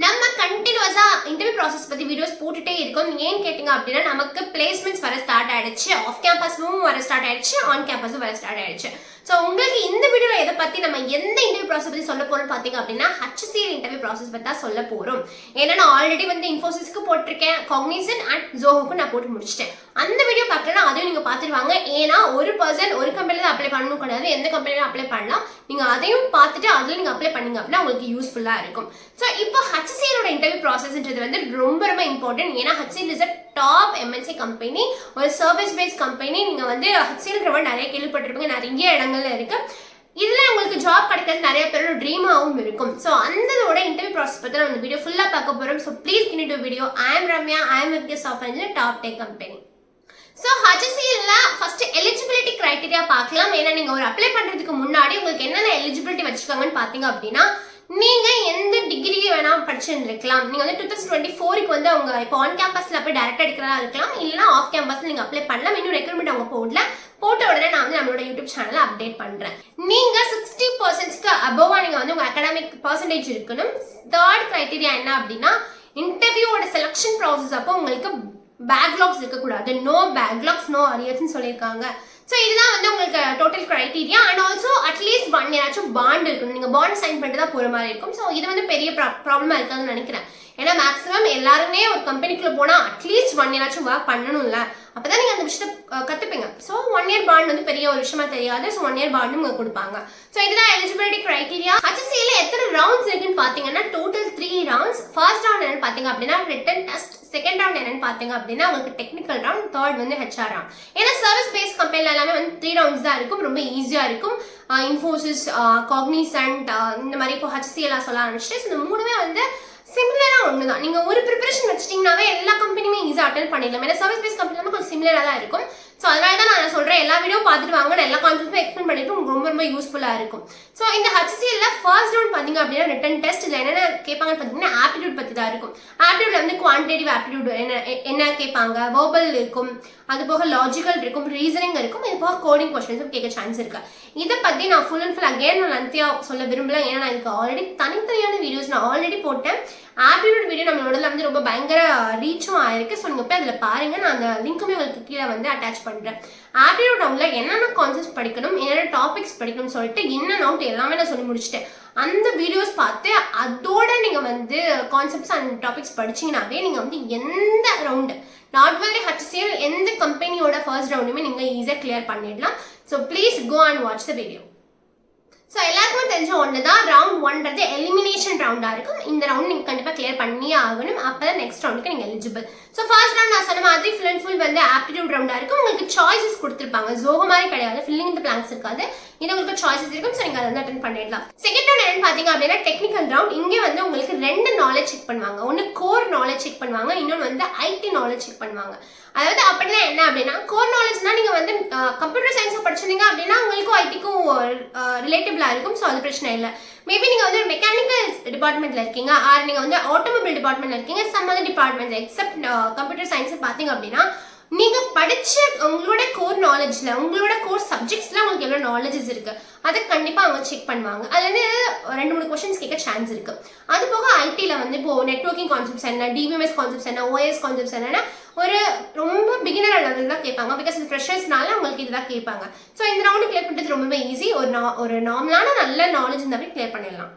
நம்ம கண்டினியூஸா interview process பத்தி வீடியோஸ் போட்டுட்டே இருக்கோம். ஏன் கேட்டிங்க அப்படின்னா நமக்கு பிளேஸ்மெண்ட்ஸ் வர ஸ்டார்ட் ஆயிடுச்சு, ஆஃப் கேம்பஸும் வர ஸ்டார்ட் ஆயிடுச்சு, ஆன் கேம்பஸும் வர ஸ்டார்ட் ஆயிடுச்சு. ஸோ உங்களுக்கு இந்த வீடியோவில் எதை பற்றி நம்ம எந்த இன்டர்வியூ ப்ராசஸ் பற்றி சொல்ல போகிறோம் பார்த்தீங்க அப்படின்னா HCL இன்டர்வியூ ப்ராசஸ் பற்றி தான் சொல்ல போகிறோம். ஏன்னா நான் ஆல்ரெடி வந்து இன்ஃபோசிஸ்க்கு போட்டிருக்கேன், காக்னிசன்ட் அண்ட் ஜோஹோக்கு நான் போட்டு முடிச்சிட்டேன். அந்த வீடியோ பார்க்கலன்னா அதையும் நீங்கள் பார்த்துருவாங்க. ஏன்னா ஒரு பர்சன் ஒரு கம்பெனியில் தான் அப்ளை பண்ணணும் கிடையாது, எந்த கம்பெனியில் அப்ளை பண்ணலாம். நீங்கள் அதையும் பார்த்துட்டு அதில் நீங்கள் அப்ளை பண்ணீங்க அப்படின்னா உங்களுக்கு யூஸ்ஃபுல்லாக இருக்கும். ஸோ இப்போ HCLோட இன்டர்வியூ ப்ராசஸ்ன்றது வந்து ரொம்ப ரொம்ப இம்பார்ட்டன்ட். ஏன்னா HCL is a top MNC company, ஒரு சர்வீஸ் பேஸ்ட் கம்பெனி. நீங்கள் வந்து HCLன்றவ நிறைய கேள்விப்பட்டிருப்பீங்க, நிறைய இடங்கள்ல இருக்கு. இதுல உங்களுக்கு ஜாப் கிடைக்கிறது நிறைய பேரோட ட்ரீமாவும் இருக்கும். ஸோ அந்தோட இன்டர்வியூ ப்ராசஸ் பற்றி நம்ம இந்த வீடியோ ஃபுல்லாக பார்க்க போகிறோம். ஸோ ப்ளீஸ் கின் to video. I am Ramya, I am with software engineer, top tech company. So HCLல ஃபர்ஸ்ட் எலிஜிபிலிட்டி கிரைட்டீரியா பார்க்கலாம். ஏன்னா நீங்க ஒரு அப்ளை பண்றதுக்கு முன்னாடி உங்களுக்கு என்னென்ன எலிஜிபிலிட்டி வச்சுக்காங்கன்னு பார்த்தீங்க அப்படின்னா, நீங்க எந்த டிகிரி வேணா படிச்சிருந்திருக்கலாம். நீங்க வந்து 2024க்கு வந்து அவங்க இப்போ ஆன் கேம்பஸ்ல போய் டைரக்டா எடுக்கிறதா இருக்கலாம், இல்லைன்னா ஆஃப் கேம்பஸ்ல நீங்க அப்ளை பண்ணலாம். இன்னும் ரெக்ரூட்மெண்ட் அவங்க போட்ட உடனே நான் வந்து நம்மளோட யூடியூப் சேனலை அப்டேட் பண்றேன். நீங்க 60%க்கு அபோவா நீங்க வந்து உங்க அகாடமிக் பர்சன்டேஜ் இருக்கணும். தேர்ட் கிரைட்டீரியா என்ன அப்படின்னா, இன்டர்வியூவோட செலக்ஷன் ப்ராசஸ் அப்போ உங்களுக்கு பேக்லாக்ஸ் இருக்கக்கூடாது. நோ பேக்லாக்ஸ், நோ அரியர்ஸ்னு சொல்லியிருக்காங்க. ஸோ இதுதான் வந்து உங்களுக்கு total criteria. And also at least 1 year bond இருக்கணும். நீங்கள் பாண்ட் சைன் பண்ணிட்டு தான் போகிற மாதிரி இருக்கும். ஸோ இது வந்து பெரிய ப்ராப்ளமாக இருக்காதுன்னு நினைக்கிறேன். ஏன்னா மேக்ஸிமம் எல்லாருமே ஒரு கம்பெனிக்குள்ள போனால் அட்லீஸ்ட் 1 year ஒர்க் பண்ணணும்ல, அப்பதான் நீங்க அந்த விஷயத்தை கத்துப்பீங்க. ஸோ 1 year பாண்ட் வந்து பெரிய ஒரு விஷயமா தெரியாது. ஸோ 1 year பாண்டும் உங்களுக்கு கொடுப்பாங்க. ஸோ இதுதான் எலிஜிபிலிட்டி கிரைட்டீரியா. HCL எத்தனை ரவுண்ட்ஸ் இருக்குன்னு பாத்தீங்கன்னா டோட்டல் 3 rounds. ஃபர்ஸ்ட் ரவுண்ட் என்னன்னு பாத்தீங்க அப்படின்னா ரிட்டன் டெஸ்ட், செகண்ட் ரவுண்ட் என்னன்னு பாத்தீங்க அப்படின்னா உங்களுக்கு டெக்னிக்கல் ரவுண்ட், தேர்ட் வந்து HR ரவுண்ட். ஏன்னா சர்வீஸ் பேஸ்ட் கம்பெனில எல்லாமே வந்து 3 rounds தான் இருக்கும், ரொம்ப ஈஸியா இருக்கும். இன்ஃபோசிஸ், காக்னிசன்ட், இந்த மாதிரி இப்போ HCL சொல்ல ஆரம்பிச்சிட்டு இந்த மூணுமே வந்து சிமிலரா ஒண்ணுதான். நீங்க ஒரு ப்ரிப்பரேஷன் வச்சிட்டீங்கன்னாவே எல்லா கம்பெனியுமே ஈஸியா அட்டெண்ட் பண்ணிடலாம். ஏன்னா சர்வீஸ் பேஸ்ட் கம்பெனி கொஞ்சம் சிமிலரா தான் இருக்கும். ஸோ அதனால தான் நான் சொல்றேன், எல்லா வீடியோ பார்த்துட்டு வாங்க, எல்லா கான்செப்டும் எக்ஸ்பிளைன் பண்ணிட்டு உங்களுக்கு ரொம்ப ரொம்ப யூஸ்ஃபுல்லா இருக்கும். ஸோ இந்த HCLல ஃபர்ஸ்ட் ரவுண்ட் பாத்தீங்க அப்படின்னா ரிட்டன் டெஸ்ட். இதுல என்னென்ன கேட்பாங்கன்னு பாத்தீங்கன்னா ஆப்டிடியூட் பத்தி தான் இருக்கும். ஆப்டிடியூட்ல வந்து குவான்டிடேட்டிவ் ஆப்டிடியூட் என்ன கேட்பாங்க, வெர்பல் இருக்கும், அது போக லாஜிக்கல் இருக்கும், ரீசனிங் இருக்கும், இது போக கோடிங் கொஸ்டின்ஸும் கேட்க சான்ஸ் இருக்கு. இதை பத்தி நான் ஃபுல் அண்ட் ஃபுல் அகேன் நான் லென்த்தியா சொல்ல விரும்பல. ஏன்னா நான் இதுக்கு ஆல்ரெடி தனித்தனியான வீடியோஸ் நான் ஆல்ரெடி போட்டேன். ஆப்டிடியூட் வீடியோ நம்மளோட வந்து ரொம்ப பயங்கர ரீச்சும் ஆயிருக்கு. ஸோ நீங்க போய் அதில் பாருங்க, நான் அந்த லிங்க்குமே உங்களுக்கு கீழே வந்து அட்டாச் பண்றேன். ஆப்டிடியூட் ரவுண்ட்ல என்னென்ன கான்செப்ட்ஸ் படிக்கணும், என்னென்ன டாபிக்ஸ் படிக்கணும்னு சொல்லிட்டு இன்னும் அவுட் எல்லாமே நான் சொல்லி முடிச்சிட்டேன். அந்த வீடியோஸ் பார்த்து அதோட நீங்க வந்து கான்செப்ட்ஸ் அண்ட் டாபிக்ஸ் படிச்சீங்கன்னாவே நீங்க வந்து எந்த ரவுண்டு, நாட் ஒன்லி HCL, எந்த கம்பெனியோட ஃபர்ஸ்ட் ரவுண்டுமே நீங்க ஈஸியாக கிளியர் பண்ணிடலாம். So please go and watch the video. So எல்லாருக்குமே தெரிஞ்ச ஒன்று தான், ரவுண்ட் 1ன்றது எலிமினேஷன் ரவுண்டா இருக்கும். இந்த ரவுண்ட் நீங்க கண்டிப்பா கிளியர் பண்ணியே ஆகணும், அப்பதான் நெக்ஸ்ட் ரவுண்டுக்கு நீங்க எலிஜிபிள். ஸோ ஃபர்ஸ்ட் ரவுண்ட் நான் சொன்ன மாதிரி ஃபுல் அண்ட் ஃபுல் வந்து ஆப்டிடியூட் ரவுண்டா இருக்கும். உங்களுக்கு சாய்ஸஸ் கொடுத்துருப்பாங்க, ஜோஹோ மாதிரி கிடையாது, ஃபில்லிங் இந்த பிளாங்க்ஸ் இருக்காது. இது உங்களுக்கு சாய்ஸஸ் இருக்கும். ஸோ நீங்க அதை வந்து அட்டென்ட் பண்ணிடலாம். செகண்ட் ரவுண்ட் என்னன்னு பாத்தீங்க அப்படின்னா டெக்னிக்கல் ரவுண்ட். இங்கே வந்து உங்களுக்கு 2 நாலேஜ் செக் பண்ணுவாங்க. ஒன்று கோர் நாலேஜ் செக் பண்ணுவாங்க, இன்னொன்று வந்து IT நாலேஜ் செக் பண்ணுவாங்க. அதாவது அப்படின்னா என்ன அப்படின்னா, கோர் நாலேஜ்னா நீங்க வந்து கம்ப்யூட்டர் சயின்ஸ் படிச்சிருந்தீங்க அப்படின்னா உங்களுக்கும் ஐடிக்கும் ரிலேட்டிவ்லா இருக்கும். ஸோ அது பிரச்சனை இல்லை. மேபி நீங்க வந்து மெக்கானிக்கல் டிபார்ட்மெண்ட்ல இருக்கீங்க, ஆர் நீங்க வந்து ஆட்டோமொபைல் டிபார்ட்மெண்ட்ல இருக்கீங்க, some other department except computer science பாத்தீங்க அப்படின்னா நீங்க படிச்ச உங்களோட கோர் நாலேஜ்ல, உங்களோட கோர் சப்ஜெக்ட்ஸ்ல உங்களுக்கு எவ்வளவு நாலேஜஸ் இருக்கு அதை கண்டிப்பா அவங்க செக் பண்ணுவாங்க. அதுல இருந்து 2-3 கொஸ்டின்ஸ் கேட்க சான்ஸ் இருக்கு. அது போக ஐடில வந்து இப்போ நெட்வொர்க்கிங் கான்செப்ட்ஸ் என்ன, DBMS கான்செப்ட்ஸ் என்ன, OS கான்செப்ட்ஸ் என்ன, ஒரு ரொம்ப பிகினர் லெவல் தான் கேட்பாங்க. பிகாஸ் இது ஃப்ரெஷர்ஸ்னால உங்களுக்கு இதுதான் கேட்பாங்க. ஸோ இந்த ரவுண்டு கிளியர் பண்ணுறது ரொம்பவே ஈஸி. ஒரு நார்மலான நல்ல நாலேஜ் இருந்தாவே கிளியர் பண்ணிடலாம்.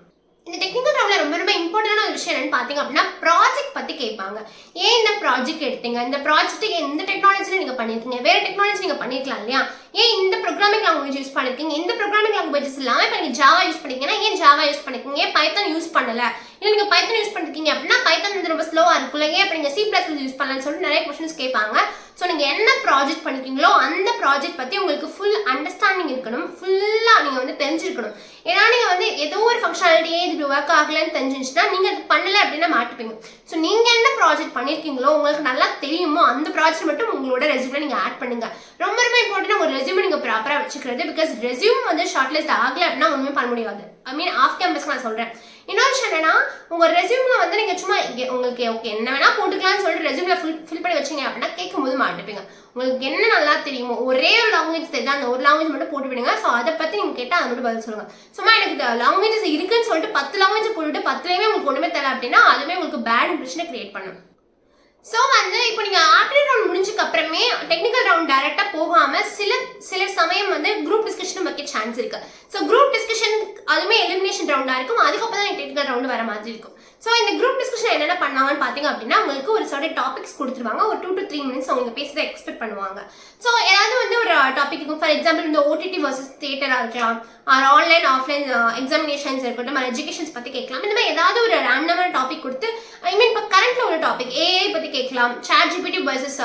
இந்த டெக்னிக்கல் ரவுண்ட்ல ரொம்ப ரொம்ப இம்பார்ட்டன்டான ஒரு விஷயம் என்னன்னு பாத்தீங்க அப்படின்னா ப்ராஜெக்ட் பத்தி கேட்பாங்க. ஏன் இந்த ப்ராஜெக்ட் எடுத்தீங்க, இந்த ப்ராஜெக்ட் எந்த டெக்னாலஜில நீங்க பண்ணிருக்கீங்க, வேற டெக்னாலஜி நீங்க பண்ணிருக்கலாம் இல்லையா, ஏன் இந்த ப்ரோக்ராமிங் லாங்குவேஜ் யூஸ் பண்ணிருக்கீங்க, இந்த ப்ரோக்ராமிங் லாங்குவேஜஸ் இல்லாம இப்போ நீங்க ஜாவா யூஸ் பண்ணிருக்கீங்கன்னா ஏன் ஜாவா யூஸ் பண்ணிருக்கீங்க, ஏன் பைத்தான் யூஸ் பண்ணல, இல்லை நீங்க பைத்தான் யூஸ் பண்ணிருக்கீங்க அப்படின்னா பைத்தான் வந்து ரொம்ப ஸ்லோவா இருக்குல்ல, ஏன் அப்ப நீங்க C++ யூஸ் பண்ணலாம்னு சொல்லிட்டு நிறைய கொஸ்டின்ஸ் கேட்பாங்க. ஸோ நீங்க என்ன ப்ராஜெக்ட் பண்ணிருக்கீங்களோ அந்த ப்ராஜெக்ட் பத்தி உங்களுக்கு ஃபுல் அண்டர்ஸ்டாண்டிங் இருக்கணும், ஃபுல்லா நீங்க வந்து தெரிஞ்சிருக்கணும். ஏன்னா நீங்க வந்து ஏதோ ஒரு ஃபங்க்ஷனாலிட்டியே இது ஒர்க் ஆகலன்னு தெரிஞ்சிருச்சுன்னா நீங்க அது பண்ணல அப்படின்னா மாட்டுப்பீங்க. ஸோ நீங்க என்ன ப்ராஜெக்ட் பண்ணிருக்கீங்களோ உங்களுக்கு நல்லா தெரியுமோ அந்த ப்ராஜெக்ட் மட்டும் உங்களோட ரெஸ்யூம்ல நீங்க ஆட் பண்ணுங்க. ரொம்ப ரொம்ப இம்பார்ட்டன்ட் ஒரு ரெஸ்யூம் நீங்க ப்ராப்பரா வச்சுக்கிறது. பிகாஸ் ரெஸ்யூம் வந்து ஷார்ட் லிஸ்ட் ஆகல அப்படின்னா ஒண்ணுமே பண்ண முடியாது. ஐ மீன் ஆஃப் கேம்பஸ்க்கு நான் சொல்றேன். இன்னொரு விஷயம் என்னன்னா உங்க ரெஸ்யூம்ல வந்து நீங்க சும்மா உங்களுக்கு ஓகே என்ன வேணா போட்டுக்கலாம்னு சொல்லிட்டு ரெஸ்யூம்ல ஃபில் பண்ணி வச்சீங்க அப்படின்னா கேட்கும்போது மாட்டுப்பீங்க. உங்களுக்கு என்ன நல்லா தெரியுமோ ஒரே ஒரு லாங்குவேஜ் தெரியுது அந்த ஒரு லாங்குவேஜ் மட்டும் போட்டு விடுங்க. ஸோ அதை பத்தி நீங்க கேட்டா அதை மட்டும் பதில் சொல்லுங்க. சும்மா எனக்கு லாங்குவேஜஸ் இருக்குன்னு சொல்லிட்டு 10 லாங்குவேஜ் போட்டுட்டு 10லயுமே உங்களுக்கு ஒண்ணுமே தெரியல அப்படின்னா அதுவே உங்களுக்கு பேட் இம்ப்ரெஷனை கிரியேட் பண்ணும். ஸோ வந்து இப்போ நீங்கள் ஆப்டிடியூட் ரவுண்ட் முடிஞ்சதுக்கு அப்புறமே டெக்னிக்கல் ரவுண்ட் டைரெக்டாக போகாமல் சில சமயம் வந்து குரூப் டிஸ்கஷன் வைக்க சான்ஸ் இருக்கு. ஸோ குரூப் டிஸ்கஷன் அதுவுமே எலிமினேஷன் ரவுண்டாக இருக்கும். அதுக்கப்புறம் தான் டெக்னிக்கல் ரவுண்டு வர மாதிரி இருக்கும். ஸோ இந்த குரூப் டிஸ்கஷன் என்னென்ன பண்ணாங்கன்னு பார்த்தீங்க அப்படின்னா உங்களுக்கு ஒரு சர்டன் டாபிக்ஸ் கொடுத்துருவாங்க. ஒரு 2 to 3 minutes அவங்க பேசுறதை எக்ஸ்பெக்ட் பண்ணுவாங்க. ஸோ ஏதாவது வந்து ஒரு டாபிக் இருக்கும். ஃபார் எக்ஸாம்பிள் இந்த ஓடிடி வர்சஸ் தியேட்டராக இருக்கலாம், ஆன்லைன் ஆஃப்லைன் எக்ஸாமினேஷன்ஸ் இருக்கட்டும், எஜுகேஷன்ஸ் பற்றி கேட்கலாம். இந்த மாதிரி ஏதாவது ஒரு ரேண்டமான டாபிக் கொடுத்து ஐ மீன் இப்போ கரண்ட்ல ஒரு டாபிக் ஏஐ பற்றி கேட்கலாம், ChatGPT வர்சஸ்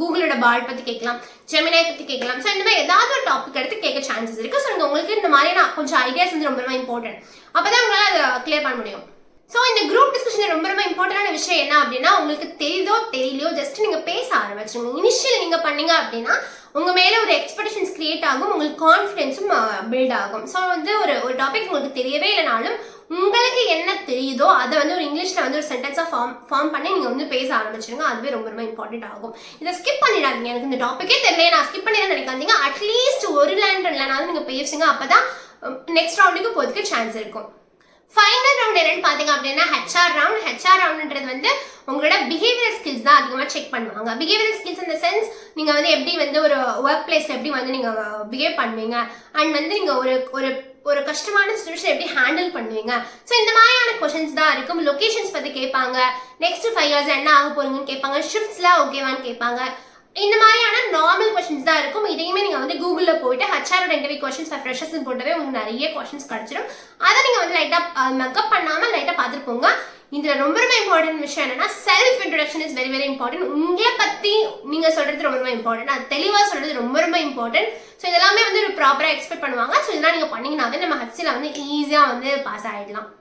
கூகுளோட பாட் பற்றி கேட்கலாம், ஜெமினை பற்றி கேட்கலாம். ஸோ இந்த மாதிரி ஏதாவது ஒரு டாபிக் எடுத்து கேட்க சான்சஸ் இருக்கு. ஸோ உங்களுக்கு இந்த மாதிரியான கொஞ்சம் ஐடியாஸ் வந்து ரொம்ப ரொம்ப இம்பார்ட்டன்ட். அப்பதான் உங்களால் அதை கிளியர் பண்ண முடியும். ஸோ இந்த குரூப் டிஸ்கஷன் ரொம்ப ரொம்ப இம்பார்ட்டன்டான விஷயம் என்ன அப்படின்னா உங்களுக்கு தெரியுதோ தெரியலையோ ஜஸ்ட் நீங்க பேச ஆரம்பிச்சிருங்க. இனிஷியல் நீங்க பண்ணீங்க அப்படின்னா உங்க மேல ஒரு எக்ஸ்பெக்டேஷன்ஸ் கிரியேட் ஆகும், உங்களுக்கு கான்ஃபிடன்ஸும் பில்ட் ஆகும். ஸோ வந்து ஒரு டாபிக் உங்களுக்கு தெரியவே இல்லைனாலும் உங்களுக்கு என்ன தெரியுதோ அதை வந்து ஒரு இங்கிலீஷ்ல வந்து ஒரு சென்டென்ஸா ஃபார்ம் பண்ணி நீங்க வந்து பேச ஆரம்பிச்சிருங்க. அதுவே ரொம்ப ரொம்ப இம்பார்ட்டன்ட் ஆகும். இதை ஸ்கிப் பண்ணிடாதீங்க. எனக்கு இந்த டாபிக்கே தெரியல நான் ஸ்கிப் பண்ணிடுறேன் நினைக்காதீங்க. அட்லீஸ்ட் ஒரு லேண்ட் இல்லைனாலும் நீங்க பேசுங்க. அப்பதான் நெக்ஸ்ட் ரவுண்டுக்கு போறதுக்கு சான்ஸ் இருக்கும். ஃபைனல் ரவுண்ட் என்னன்னு பாத்தீங்க அப்படின்னா ஹெச்ஆர் ரவுண்ட்ன்றது வந்து உங்களோட பிஹேவியர் ஸ்கில்ஸ் தான் அதிகமாக செக் பண்ணுவாங்க. பிஹேவியர் ஸ்கில்ஸ் இந்த சென்ஸ் நீங்க வந்து எப்படி வந்து ஒரு ஒர்க் பிளேஸ்ல எப்படி வந்து நீங்க பிஹேவ் பண்ணுவீங்க அண்ட் வந்து நீங்க ஒரு கஷ்டமான சுச்சுவேஷன் எப்படி ஹேண்டில் பண்ணுவீங்க. ஸோ இந்த மாதிரியான கொஸ்டின்ஸ் தான் இருக்கும். லொகேஷன்ஸ் பத்தி கேட்பாங்க, நெக்ஸ்ட் 5 years என்ன ஆக போறீங்கன்னு கேட்பாங்க, ஷிஃப்ட்ஸ்லாம் ஓகேவான்னு கேட்பாங்க. இந்த மாதிரியான நார்மல் கொஸ்டின்ஸ் தான் இருக்கும். இதையுமே நீங்க வந்து கூகுள்ல போயிட்டு ஹெச்ஆரோட இன்டர்வியூ கொஸ்டின்ஸ் ஃபார் ஃப்ரெஷர்ஸ் போட்டவே உங்களுக்கு நிறைய கொஸ்டின்ஸ் கிடைச்சிடும். அதை நீங்க வந்து லைட்டா மேக்கப் பண்ணாம லைட்டா பார்த்துட்டு போங்க. இதுல ரொம்ப ரொம்ப இம்பார்ட்டன்ட் விஷயம் என்னன்னா self introduction is very very important. உங்களை பத்தி நீங்க சொல்றது ரொம்ப ரொம்ப இம்பார்ட்டன்ட். அது தெளிவா சொல்றது ரொம்ப ரொம்ப இம்பார்ட்டன்ட். ஸோ இதெல்லாமே வந்து ஒரு ப்ராப்பரா எக்ஸ்பெக்ட் பண்ணுவாங்க. ஸோ இதெல்லாம் நீங்க பண்ணீங்கன்னாவே நம்ம ஹெச்சில வந்து ஈஸியா வந்து பாஸ் ஆயிடலாம்.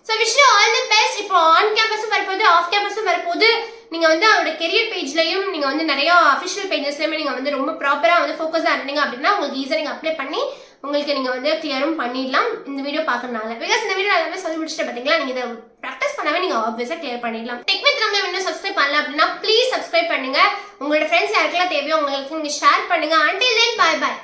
So wish you all the best. இப்போ ஆன் கேம்பஸும் வரப்போகுது, ஆஃப் கேம்பஸும் வரப்போகுது. நீங்க வந்து அவரோட கெரியர் பேஜ்லயும் நீங்க வந்து நிறைய அஃபிஷியல் பேஜஸ்லயுமே நீங்க வந்து ரொம்ப ப்ராப்பரா வந்து ஃபோக்கஸா இருந்தீங்க அப்படின்னா உங்களுக்கு ஈஸியா நீங்க அப்ளை பண்ணி உங்களுக்கு நீங்க வந்து கிளியரும் பண்ணிடலாம் இந்த வீடியோ பார்க்கறதுனால. பிகாஸ் இந்த வீடியோ எல்லாமே சொல்லி முடிச்சுட்டு பாத்தீங்களா, நீங்க இதை ப்ராக்டிஸ் பண்ணாவே நீங்க ஆப்வியஸா கிளியர் பண்ணிடலாம். டெக் வித் ரம்யா இன்னும் சப்ஸ்கிரைப் பண்ணல அப்படின்னா ப்ளீஸ் சப்ஸ்கிரைப் பண்ணுங்க. உங்களோட ஃப்ரெண்ட்ஸ் யாருக்கெல்லாம் தேவையோ உங்களுக்கு நீங்க ஷேர் பண்ணுங்க. until then bye bye.